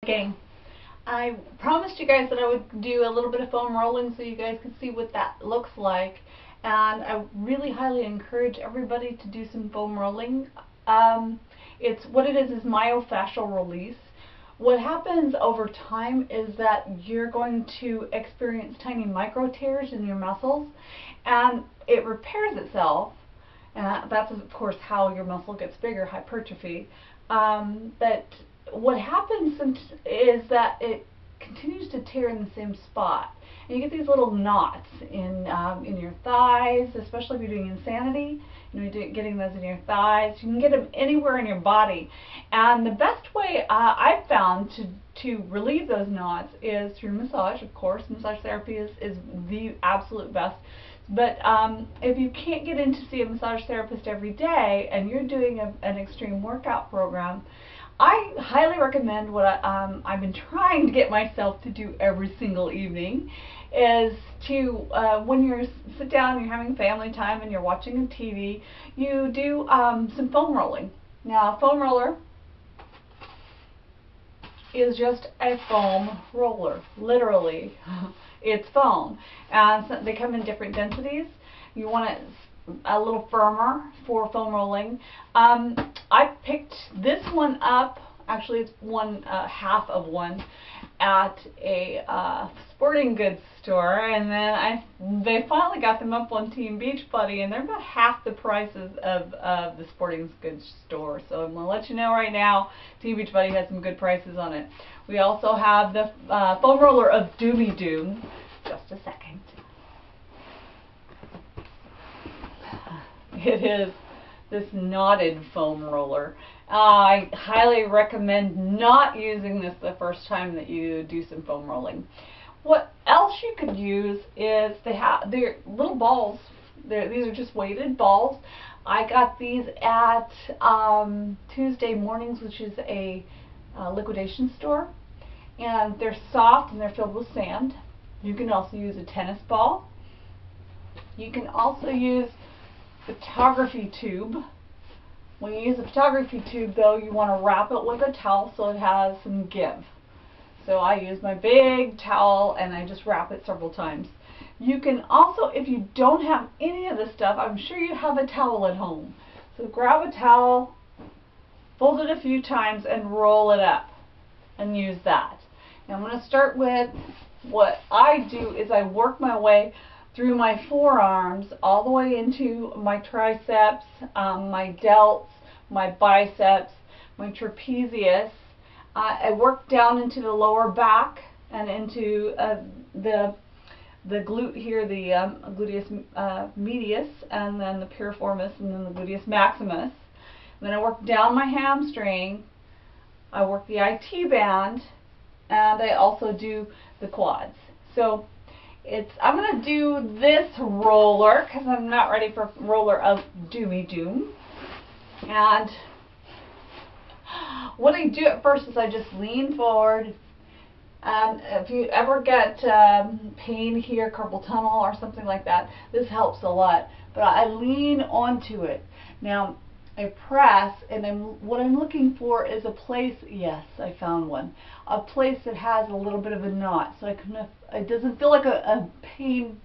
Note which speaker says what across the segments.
Speaker 1: Gang. I promised you guys that I would do a little bit of foam rolling so you guys could see what that looks like, and I really highly encourage everybody to do some foam rolling. It's what it is myofascial release. What happens over time is that you're going to experience tiny micro tears in your muscles, and it repairs itself. That's of course how your muscle gets bigger, hypertrophy. But what happens is that it continues to tear in the same spot, and you get these little knots in your thighs, especially if you're doing insanity. You're getting those in your thighs. You can get them anywhere in your body, and the best way I've found to relieve those knots is through massage. Of course, massage therapy is the absolute best. But if you can't get in to see a massage therapist every day and you're doing an extreme workout program, I highly recommend what I've been trying to get myself to do every single evening is to, when you sit down and you're having family time and you're watching a TV, you do some foam rolling. Now, a foam roller is just a foam roller, literally. It's foam, and so they come in different densities. You want it a little firmer for foam rolling. I picked this one up, actually it's one half of one, at a sporting goods store, and then they finally got them up on Team Beachbody, and they're about half the prices of the sporting goods store. So I'm going to let you know right now, Team Beachbody has some good prices on it. We also have the foam roller of Doomy Doom. Just a second. It is this knotted foam roller. I highly recommend not using this the first time that you do some foam rolling. What else you could use is they're little balls. These are just weighted balls. I got these at Tuesday Mornings, which is a liquidation store, and they're soft and they're filled with sand. You can also use a tennis ball. You can also use photography tube. When you use a photography tube, though, you want to wrap it with a towel so it has some give. So I use my big towel and I just wrap it several times. You can also, if you don't have any of this stuff, I'm sure you have a towel at home. So grab a towel, fold it a few times, and roll it up and use that. Now I'm going to start with what I do is I work my way through my forearms all the way into my triceps, my delts, my biceps, my trapezius. I work down into the lower back and into the glute here, the gluteus medius, and then the piriformis, and then the gluteus maximus. And then I work down my hamstring. I work the IT band, and I also do the quads. So I'm going to do this roller because I'm not ready for roller of Doomy Doom. And what I do at first is I just lean forward. If you ever get pain here, carpal tunnel or something like that, this helps a lot. But I lean onto it. Now I press, and what I'm looking for is a place, yes, I found one, a place that has a little bit of a knot, so it doesn't feel like a pain,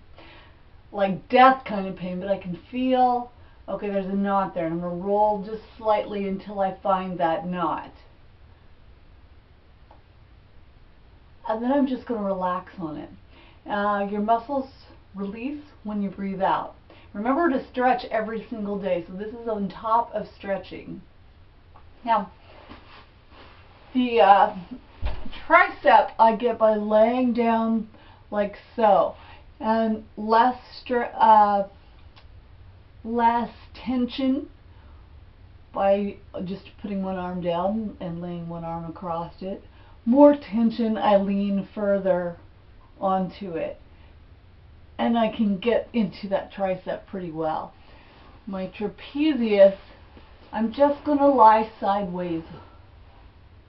Speaker 1: like death kind of pain, but I can feel, okay, there's a knot there, and I'm going to roll just slightly until I find that knot. And then I'm just going to relax on it. Your muscles release when you breathe out. Remember to stretch every single day, so this is on top of stretching. Now, the tricep I get by laying down like so, and less tension by just putting one arm down and laying one arm across it. More tension, I lean further onto it, and I can get into that tricep pretty well. My trapezius, I'm just going to lie sideways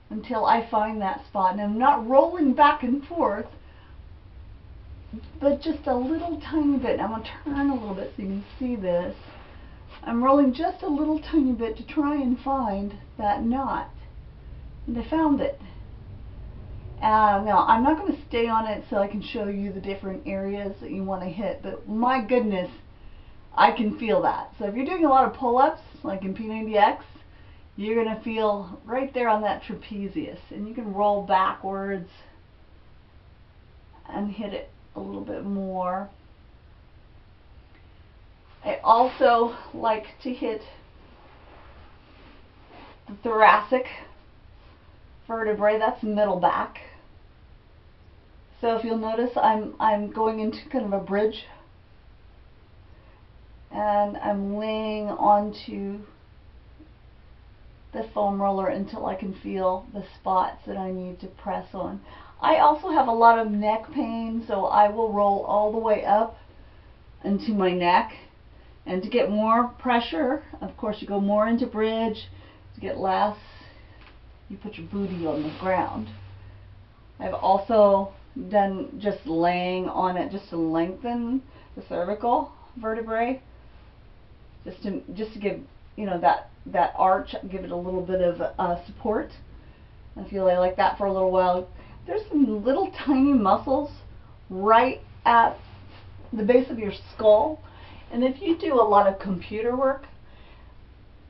Speaker 1: until I find that spot. And I'm not rolling back and forth, but just a little tiny bit. I'm going to turn a little bit so you can see this. I'm rolling just a little tiny bit to try and find that knot. And I found it.
Speaker 2: Now, I'm not going to stay on it so I can show you the different areas that you want to hit, but my goodness, I can feel that. So if you're doing a lot of pull-ups, like in P90X, you're going to feel right there on that trapezius, and you can roll backwards and hit it a little bit more. I also like to hit the thoracic vertebrae, that's middle back. So if you'll notice, I'm going into kind of a bridge, and I'm laying onto the foam roller until I can feel the spots that I need to press on. I also have a lot of neck pain, so I will roll all the way up into my neck. And to get more pressure, of course, you go more into bridge. To get less, you put your booty on the ground. I've also done just laying on it just to lengthen the cervical vertebrae, just to give, you know, that arch, give it a little bit of support. I feel like that for a little while. There's some little tiny muscles right at the base of your skull, and if you do a lot of computer work,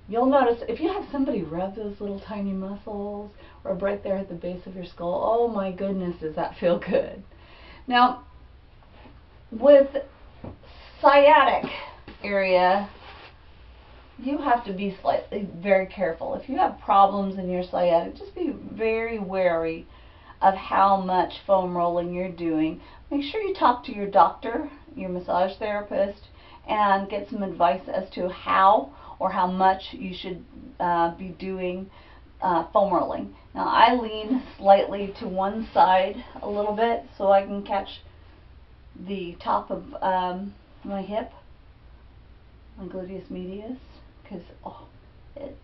Speaker 2: you'll notice if you have somebody rub those little tiny muscles, or right there at the base of your skull, oh my goodness, does that feel good. Now, with sciatic area, you have to be very careful. If you have problems in your sciatic, just be very wary of how much foam rolling you're doing. Make sure you talk to your doctor, your massage therapist, and get some advice as to how or how much you should be doing foam rolling. Now, I lean slightly to one side a little bit so I can catch the top of my hip, my gluteus medius, because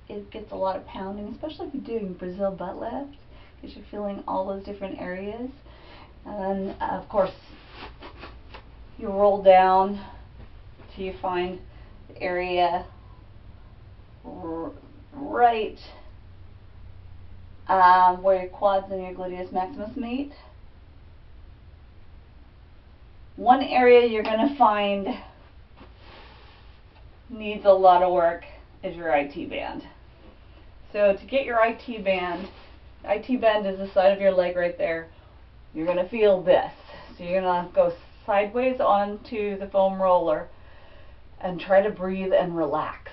Speaker 2: it gets a lot of pounding, especially if you're doing Brazil butt lift, because you're feeling all those different areas. And of course, you roll down till you find the area right where your quads and your gluteus maximus meet. One area you're going to find needs a lot of work is your IT band. So to get your IT band is the side of your leg right there. You're going to feel this. So you're going to go sideways onto the foam roller and try to breathe and relax.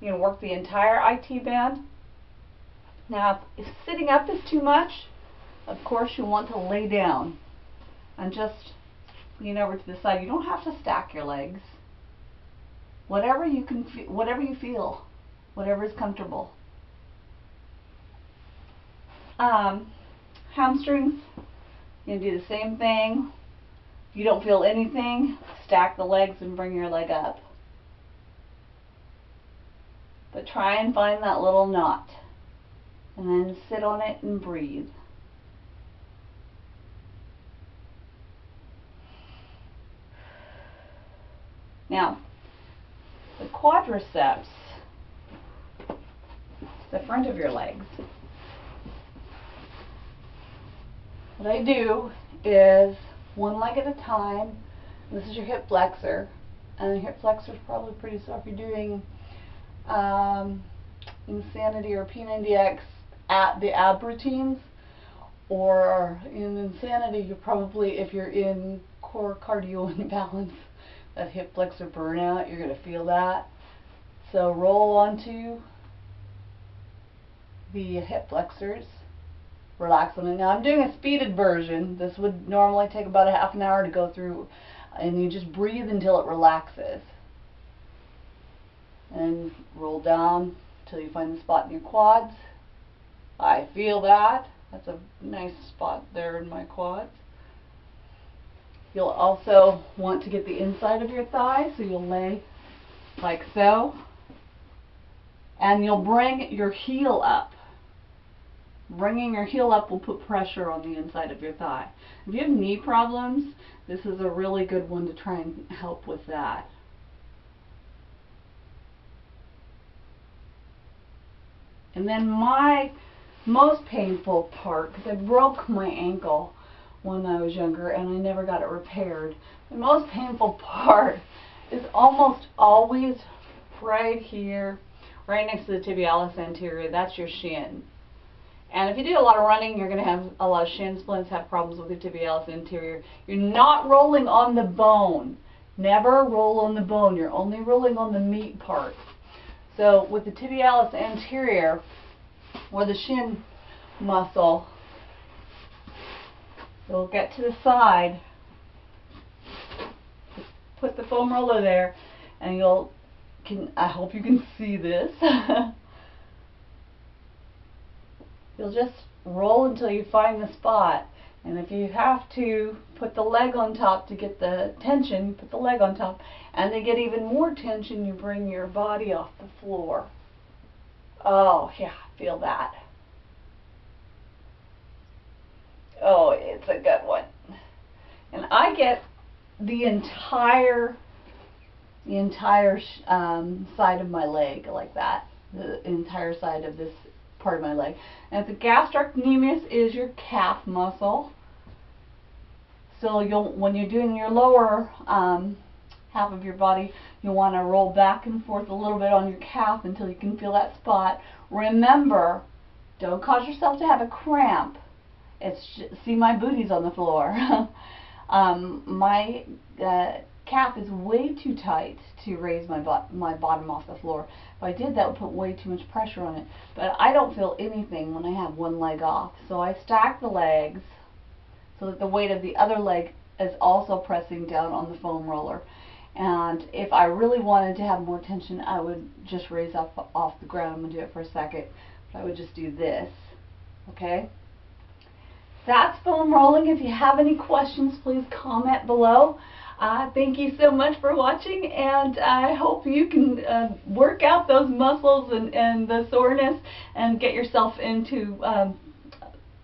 Speaker 2: You're going to work the entire IT band. Now, if sitting up is too much, of course you want to lay down and just lean over to the side. You don't have to stack your legs. Whatever you can, whatever you feel, whatever is comfortable. Hamstrings, you do the same thing. If you don't feel anything, stack the legs and bring your leg up. But try and find that little knot, and then sit on it and breathe. Now, the quadriceps, the front of your legs. What I do is one leg at a time. This is your hip flexor, and the hip flexor is probably pretty sore if you're doing Insanity or P90X at the ab routines, or in Insanity you're probably, if you're in core cardio imbalance, that hip flexor burnout, you're going to feel that. So roll onto the hip flexors, relax them. And now I'm doing a speeded version. This would normally take about a half an hour to go through, and you just breathe until it relaxes. And roll down until you find the spot in your quads. I feel that. That's a nice spot there in my quads. You'll also want to get the inside of your thigh, so you'll lay like so. And you'll bring your heel up. Bringing your heel up will put pressure on the inside of your thigh. If you have knee problems, this is a really good one to try and help with that. And then my most painful part, because I broke my ankle when I was younger and I never got it repaired, the most painful part is almost always right here, right next to the tibialis anterior. That's your shin. And if you do a lot of running, you're going to have a lot of shin splints, have problems with your tibialis anterior. You're not rolling on the bone. Never roll on the bone. You're only rolling on the meat part. So with the tibialis anterior, or the shin muscle, you'll get to the side, put the foam roller there, and I hope you can see this. You'll just roll until you find the spot, and if you have to put the leg on top to get the tension, you put the leg on top, and to get even more tension, you bring your body off the floor. Oh yeah, feel that. Oh, it's a good one. And I get the entire side of my leg like that, the entire side of this part of my leg. And the gastrocnemius is your calf muscle. So when you're doing your lower half of your body, you'll want to roll back and forth a little bit on your calf until you can feel that spot. Remember, don't cause yourself to have a cramp. See, my booty's on the floor. My calf is way too tight to raise my bottom off the floor. If I did, that would put way too much pressure on it. But I don't feel anything when I have one leg off. So I stack the legs so that the weight of the other leg is also pressing down on the foam roller. And if I really wanted to have more tension, I would just raise up off the ground. I'm going to do it for a second. But I would just do this. Okay? That's foam rolling. If you have any questions, please comment below. Thank you so much for watching, and I hope you can work out those muscles and the soreness and get yourself into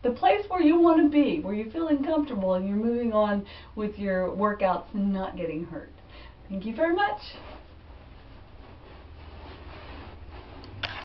Speaker 2: the place where you want to be, where you're feeling comfortable and you're moving on with your workouts and not getting hurt. Thank you very much.